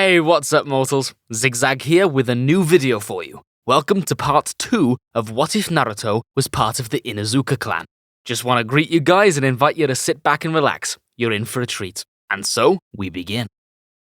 Hey, what's up mortals? Zigzag here with a new video for you. Welcome to part 2 of What If Naruto was part of the Inuzuka clan. Just want to greet you guys and invite you to sit back and relax. You're in for a treat. And so, we begin.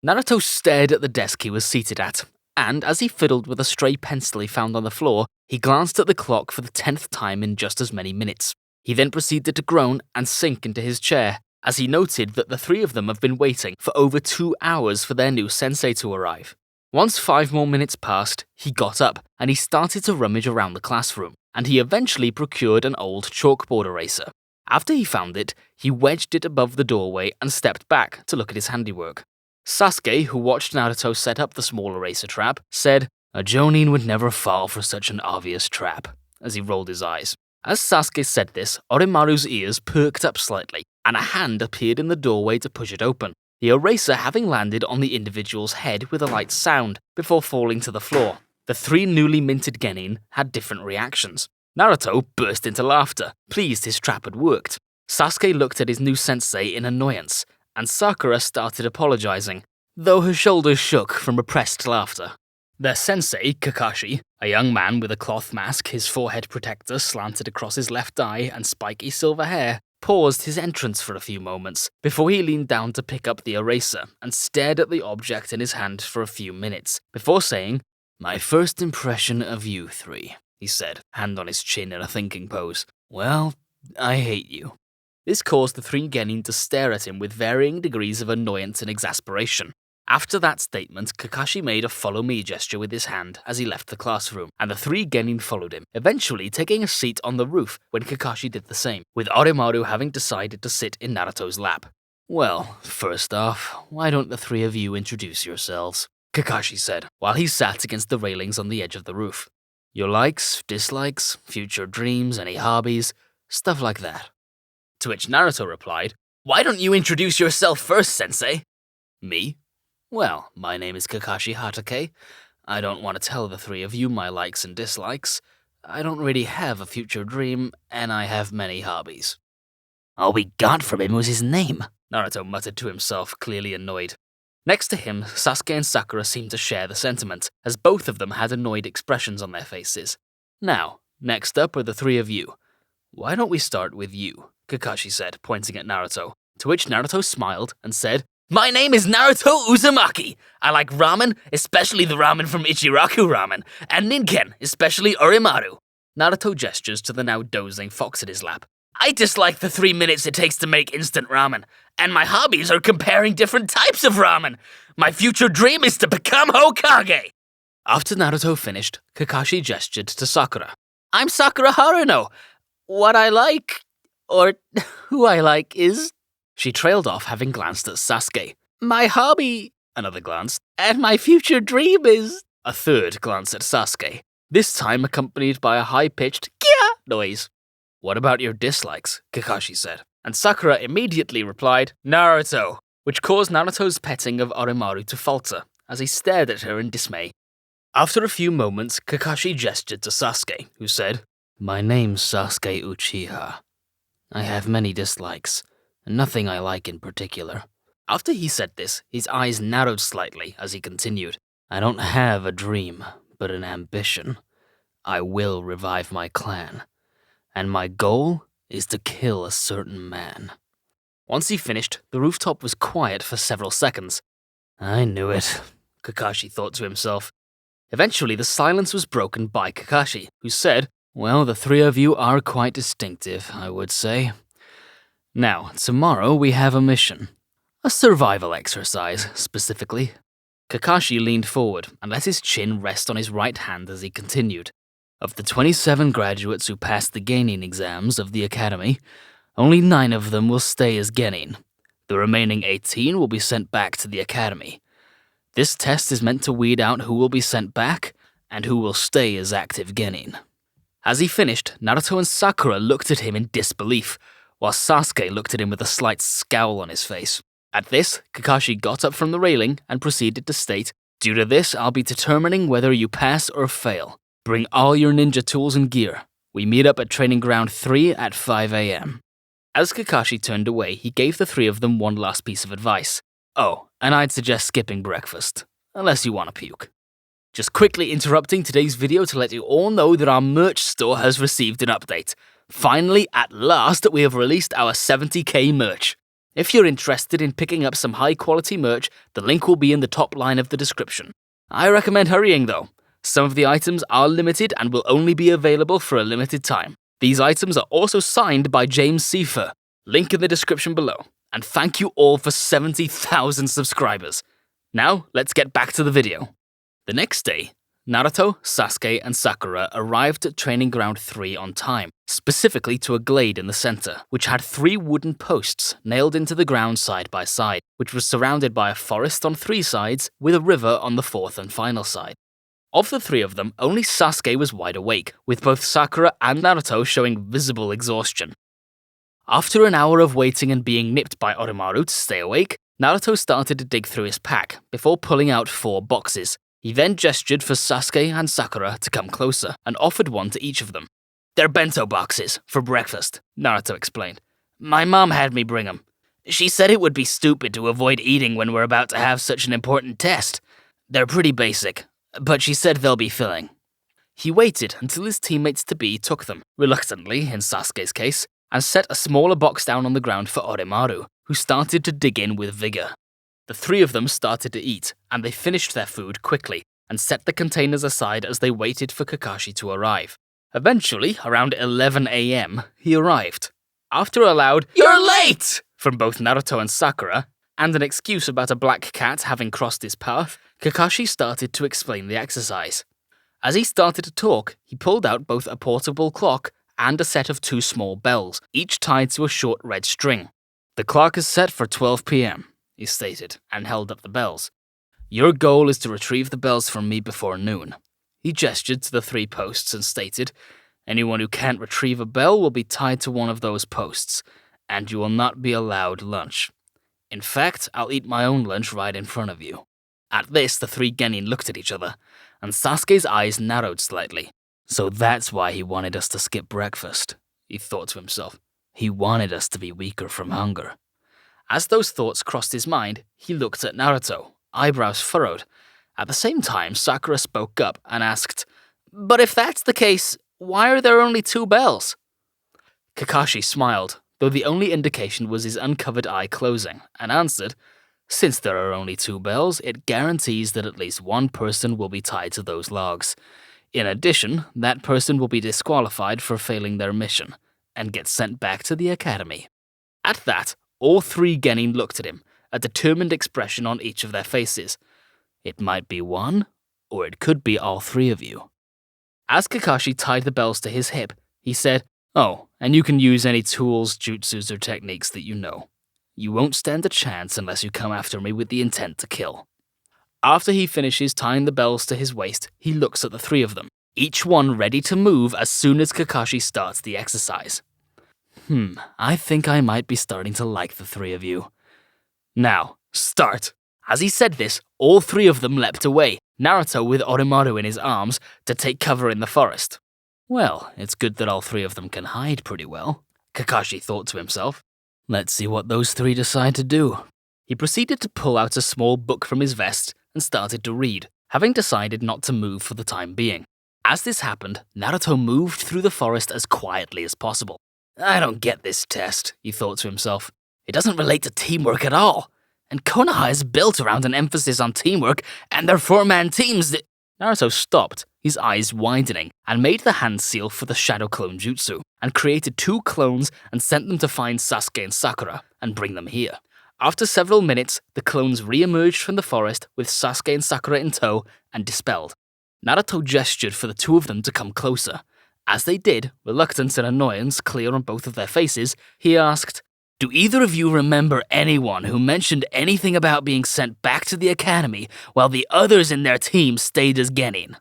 Naruto stared at the desk he was seated at, and as he fiddled with a stray pencil he found on the floor, he glanced at the clock for the 10th time in just as many minutes. He then proceeded to groan and sink into his chair, as he noted that the three of them have been waiting for over 2 hours for their new sensei to arrive. Once 5 more minutes passed, he got up and he started to rummage around the classroom, and he eventually procured an old chalkboard eraser. After he found it, he wedged it above the doorway and stepped back to look at his handiwork. Sasuke, who watched Naruto set up the small eraser trap, said, "A Jonin would never fall for such an obvious trap," as he rolled his eyes. As Sasuke said this, Orochimaru's ears perked up slightly, and a hand appeared in the doorway to push it open, the eraser having landed on the individual's head with a light sound before falling to the floor. The three newly minted genin had different reactions. Naruto burst into laughter, pleased his trap had worked. Sasuke looked at his new sensei in annoyance, and Sakura started apologizing, though her shoulders shook from repressed laughter. Their sensei, Kakashi, a young man with a cloth mask, his forehead protector slanted across his left eye and spiky silver hair, paused his entrance for a few moments before he leaned down to pick up the eraser and stared at the object in his hand for a few minutes before saying, "My first impression of you three," he said, hand on his chin in a thinking pose. "Well, I hate you." This caused the three genin to stare at him with varying degrees of annoyance and exasperation. After that statement, Kakashi made a follow-me gesture with his hand as he left the classroom, and the three genin followed him, eventually taking a seat on the roof when Kakashi did the same, with Orochimaru having decided to sit in Naruto's lap. "Well, first off, why don't the three of you introduce yourselves?" Kakashi said, while he sat against the railings on the edge of the roof. "Your likes, dislikes, future dreams, any hobbies, stuff like that." To which Naruto replied, "Why don't you introduce yourself first, sensei?" "Me? Well, my name is Kakashi Hatake. I don't want to tell the three of you my likes and dislikes. I don't really have a future dream, and I have many hobbies." "All we got from him was his name," Naruto muttered to himself, clearly annoyed. Next to him, Sasuke and Sakura seemed to share the sentiment, as both of them had annoyed expressions on their faces. "Now, next up are the three of you. Why don't we start with you?" Kakashi said, pointing at Naruto, to which Naruto smiled and said, "My name is Naruto Uzumaki. I like ramen, especially the ramen from Ichiraku Ramen, and Ninken, especially Orochimaru." Naruto gestures to the now dozing fox at his lap. "I dislike the 3 minutes it takes to make instant ramen, and my hobbies are comparing different types of ramen. My future dream is to become Hokage." After Naruto finished, Kakashi gestured to Sakura. "I'm Sakura Haruno. What I like, or who I like is..." She trailed off, having glanced at Sasuke. "My hobby," another glance, "and my future dream is..." A third glance at Sasuke, this time accompanied by a high-pitched "Kya" noise. "What about your dislikes?" Kakashi said, and Sakura immediately replied, "Naruto," which caused Naruto's petting of Orochimaru to falter, as he stared at her in dismay. After a few moments, Kakashi gestured to Sasuke, who said, "My name's Sasuke Uchiha. I have many dislikes. Nothing I like in particular." After he said this, his eyes narrowed slightly as he continued. "I don't have a dream, but an ambition. I will revive my clan. And my goal is to kill a certain man." Once he finished, the rooftop was quiet for several seconds. "I knew it," Kakashi thought to himself. Eventually, the silence was broken by Kakashi, who said, "Well, the three of you are quite distinctive, I would say. Now, tomorrow we have a mission. A survival exercise, specifically." Kakashi leaned forward and let his chin rest on his right hand as he continued. "Of the 27 graduates who passed the genin exams of the academy, only 9 of them will stay as genin. The remaining 18 will be sent back to the academy. This test is meant to weed out who will be sent back and who will stay as active genin." As he finished, Naruto and Sakura looked at him in disbelief, while Sasuke looked at him with a slight scowl on his face. At this, Kakashi got up from the railing and proceeded to state, "Due to this, I'll be determining whether you pass or fail. Bring all your ninja tools and gear. We meet up at Training Ground 3 at 5 a.m. As Kakashi turned away, he gave the three of them one last piece of advice. "Oh, and I'd suggest skipping breakfast. unless you want to puke. Just quickly interrupting today's video to let you all know that our merch store has received an update. Finally, at last, we have released our 70k merch. If you're interested in picking up some high-quality merch, the link will be in the top line of the description. I recommend hurrying though. Some of the items are limited and will only be available for a limited time. These items are also signed by James Seifer. Link in the description below. And thank you all for 70,000 subscribers. Now, let's get back to the video. The next day, Naruto, Sasuke, and Sakura arrived at Training Ground 3 on time, specifically to a glade in the center, which had 3 wooden posts nailed into the ground side by side, which was surrounded by a forest on 3 sides with a river on the 4th and final side. Of the 3 of them, only Sasuke was wide awake, with both Sakura and Naruto showing visible exhaustion. After an hour of waiting and being nipped by Oromaru to stay awake, Naruto started to dig through his pack before pulling out 4 boxes. He then gestured for Sasuke and Sakura to come closer and offered one to each of them. "They're bento boxes for breakfast," Naruto explained. "My mom had me bring them. She said it would be stupid to avoid eating when we're about to have such an important test. They're pretty basic, but she said they'll be filling." He waited until his teammates-to-be took them, reluctantly in Sasuke's case, and set a smaller box down on the ground for Oromaru, who started to dig in with vigor. The 3 of them started to eat, and they finished their food quickly and set the containers aside as they waited for Kakashi to arrive. Eventually, around 11 AM, he arrived. After a loud "You're late!" from both Naruto and Sakura, and an excuse about a black cat having crossed his path, Kakashi started to explain the exercise. As he started to talk, he pulled out both a portable clock and a set of 2 small bells, each tied to a short red string. "The clock is set for 12 PM, he stated, and held up the bells. "Your goal is to retrieve the bells from me before noon." He gestured to the 3 posts and stated, "Anyone who can't retrieve a bell will be tied to one of those posts, and you will not be allowed lunch. In fact, I'll eat my own lunch right in front of you." At this, the 3 genin looked at each other, and Sasuke's eyes narrowed slightly. "So that's why he wanted us to skip breakfast," he thought to himself. "He wanted us to be weaker from hunger." As those thoughts crossed his mind, he looked at Naruto, eyebrows furrowed. At the same time, Sakura spoke up and asked, "But if that's the case, why are there only 2 bells?" Kakashi smiled, though the only indication was his uncovered eye closing, and answered, "Since there are only 2 bells, it guarantees that at least 1 person will be tied to those logs. In addition, that person will be disqualified for failing their mission, and get sent back to the academy." At that, all 3 genin looked at him, a determined expression on each of their faces. It might be 1, or it could be all 3 of you. As Kakashi tied the bells to his hip, he said, "Oh, and you can use any tools, jutsus, or techniques that you know. You won't stand a chance unless you come after me with the intent to kill." After he finishes tying the bells to his waist, he looks at the 3 of them, each one ready to move as soon as Kakashi starts the exercise. I think I might be starting to like the 3 of you. Now, start." As he said this, all 3 of them leapt away, Naruto with Oromaru in his arms, to take cover in the forest. Well, it's good that all 3 of them can hide pretty well, Kakashi thought to himself. Let's see what those 3 decide to do. He proceeded to pull out a small book from his vest and started to read, having decided not to move for the time being. As this happened, Naruto moved through the forest as quietly as possible. "I don't get this test," he thought to himself. "It doesn't relate to teamwork at all. And Konoha is built around an emphasis on teamwork, and their 4-man teams Naruto stopped, his eyes widening, and made the hand seal for the Shadow Clone Jutsu, and created 2 clones and sent them to find Sasuke and Sakura, and bring them here. After several minutes, the clones re-emerged from the forest with Sasuke and Sakura in tow and dispelled. Naruto gestured for the 2 of them to come closer. As they did, reluctance and annoyance clear on both of their faces, he asked, "Do either of you remember anyone who mentioned anything about being sent back to the academy while the others in their team stayed as genin?"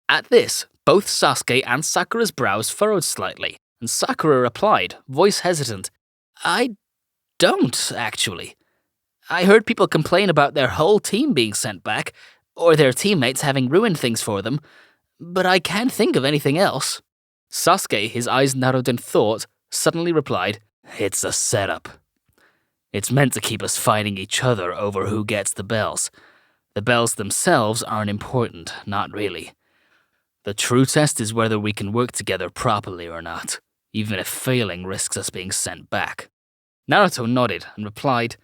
At this, both Sasuke and Sakura's brows furrowed slightly, and Sakura replied, voice hesitant, "I don't, actually. I heard people complain about their whole team being sent back, or their teammates having ruined things for them, but I can't think of anything else." Sasuke, his eyes narrowed in thought, suddenly replied, "It's a setup. It's meant to keep us fighting each other over who gets the bells. The bells themselves aren't important, not really. The true test is whether we can work together properly or not, even if failing risks us being sent back. Naruto nodded and replied,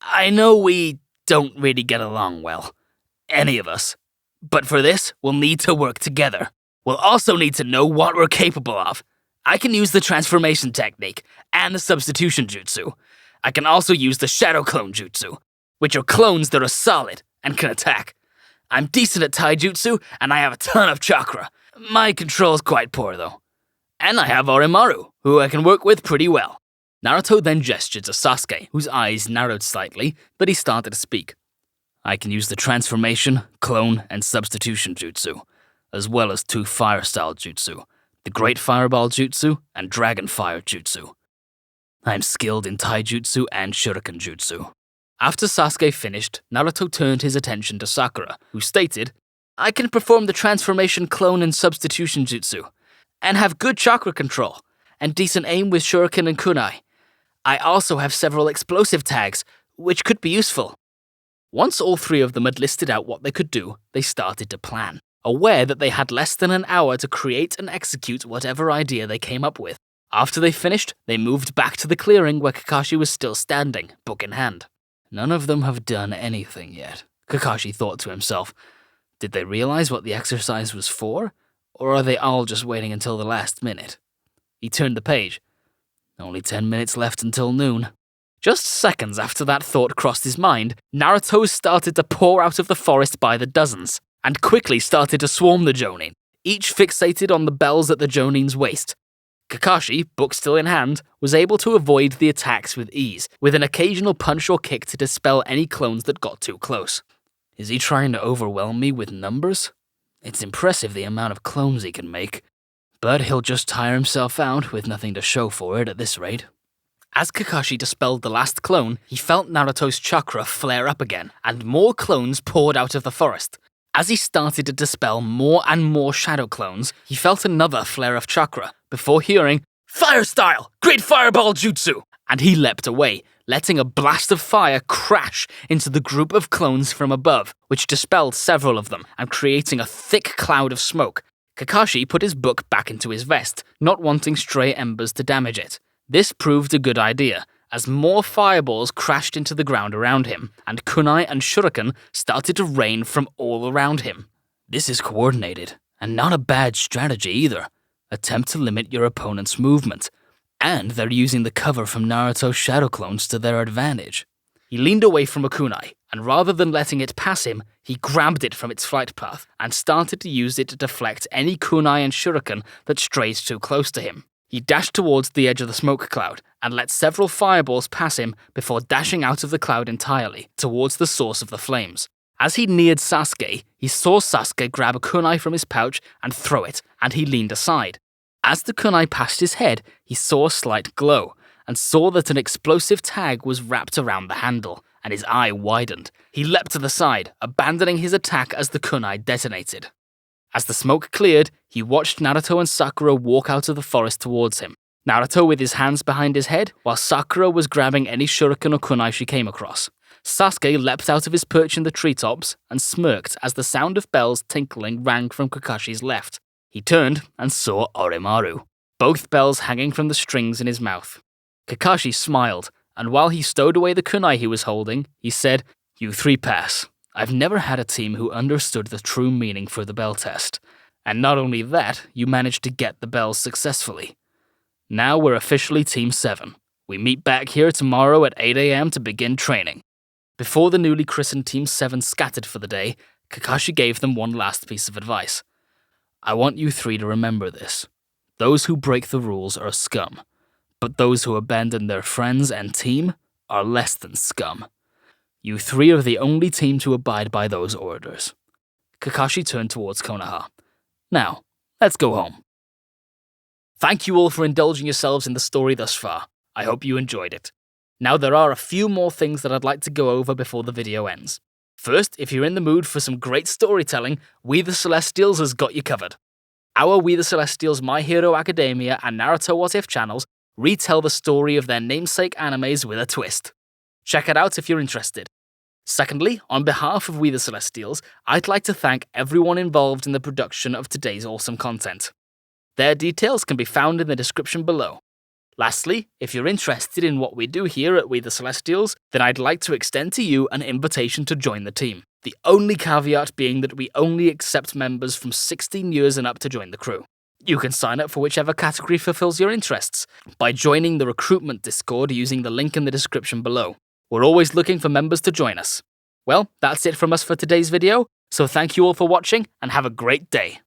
I know we don't really get along well, any of us, but for this, we'll need to work together. We'll also need to know what we're capable of. I can use the transformation technique and the substitution jutsu. I can also use the shadow clone jutsu, which are clones that are solid and can attack. I'm decent at taijutsu, and I have a ton of chakra. My control's quite poor, though. And I have Orochimaru, who I can work with pretty well. Naruto then gestured to Sasuke, whose eyes narrowed slightly, but he started to speak. I can use the transformation, clone, and substitution jutsu, as well as 2 fire-style jutsu, the Great Fireball Jutsu and Dragon Fire Jutsu. I'm skilled in taijutsu and shuriken jutsu. After Sasuke finished, Naruto turned his attention to Sakura, who stated, I can perform the transformation, clone, and substitution jutsu, and have good chakra control, and decent aim with shuriken and kunai. I also have several explosive tags, which could be useful. Once all 3 of them had listed out what they could do, they started to plan, aware that they had less than an hour to create and execute whatever idea they came up with. After they finished, they moved back to the clearing where Kakashi was still standing, book in hand. None of them have done anything yet, Kakashi thought to himself. Did they realize what the exercise was for? Or are they all just waiting until the last minute? He turned the page. Only 10 minutes left until noon. Just seconds after that thought crossed his mind, Naruto started to pour out of the forest by the dozens, and quickly started to swarm the Jonin, each fixated on the bells at the Jonin's waist. Kakashi, book still in hand, was able to avoid the attacks with ease, with an occasional punch or kick to dispel any clones that got too close. Is he trying to overwhelm me with numbers? It's impressive the amount of clones he can make, but he'll just tire himself out with nothing to show for it at this rate. As Kakashi dispelled the last clone, he felt Naruto's chakra flare up again, and more clones poured out of the forest. As he started to dispel more and more shadow clones, he felt another flare of chakra, before hearing, Fire Style! Great Fireball Jutsu! And he leapt away, letting a blast of fire crash into the group of clones from above, which dispelled several of them, and creating a thick cloud of smoke. Kakashi put his book back into his vest, not wanting stray embers to damage it. This proved a good idea, as more fireballs crashed into the ground around him, and kunai and shuriken started to rain from all around him. This is coordinated, and not a bad strategy either. Attempt to limit your opponent's movement, and they're using the cover from Naruto's shadow clones to their advantage. He leaned away from a kunai, and rather than letting it pass him, he grabbed it from its flight path, and started to use it to deflect any kunai and shuriken that strayed too close to him. He dashed towards the edge of the smoke cloud, and let several fireballs pass him before dashing out of the cloud entirely, towards the source of the flames. As he neared Sasuke, he saw Sasuke grab a kunai from his pouch and throw it, and he leaned aside. As the kunai passed his head, he saw a slight glow, and saw that an explosive tag was wrapped around the handle, and his eye widened. He leapt to the side, abandoning his attack as the kunai detonated. As the smoke cleared, he watched Naruto and Sakura walk out of the forest towards him. Naruto with his hands behind his head, while Sakura was grabbing any shuriken or kunai she came across. Sasuke leapt out of his perch in the treetops and smirked as the sound of bells tinkling rang from Kakashi's left. He turned and saw Orochimaru, both bells hanging from the strings in his mouth. Kakashi smiled, and while he stowed away the kunai he was holding, he said, You 3 pass. I've never had a team who understood the true meaning for the bell test. And not only that, you managed to get the bells successfully. Now we're officially Team 7. We meet back here tomorrow at 8 a.m. to begin training. Before the newly christened Team 7 scattered for the day, Kakashi gave them one last piece of advice. I want you 3 to remember this. Those who break the rules are scum, but those who abandon their friends and team are less than scum. You 3 are the only team to abide by those orders. Kakashi turned towards Konoha. Now, let's go home. Thank you all for indulging yourselves in the story thus far. I hope you enjoyed it. Now there are a few more things that I'd like to go over before the video ends. First, if you're in the mood for some great storytelling, We the Celestials has got you covered. Our We the Celestials My Hero Academia and Naruto What If channels retell the story of their namesake animes with a twist. Check it out if you're interested. Secondly, on behalf of We the Celestials, I'd like to thank everyone involved in the production of today's awesome content. Their details can be found in the description below. Lastly, if you're interested in what we do here at We the Celestials, then I'd like to extend to you an invitation to join the team. The only caveat being that we only accept members from 16 years and up to join the crew. You can sign up for whichever category fulfills your interests by joining the recruitment Discord using the link in the description below. We're always looking for members to join us. Well, that's it from us for today's video, so thank you all for watching and have a great day.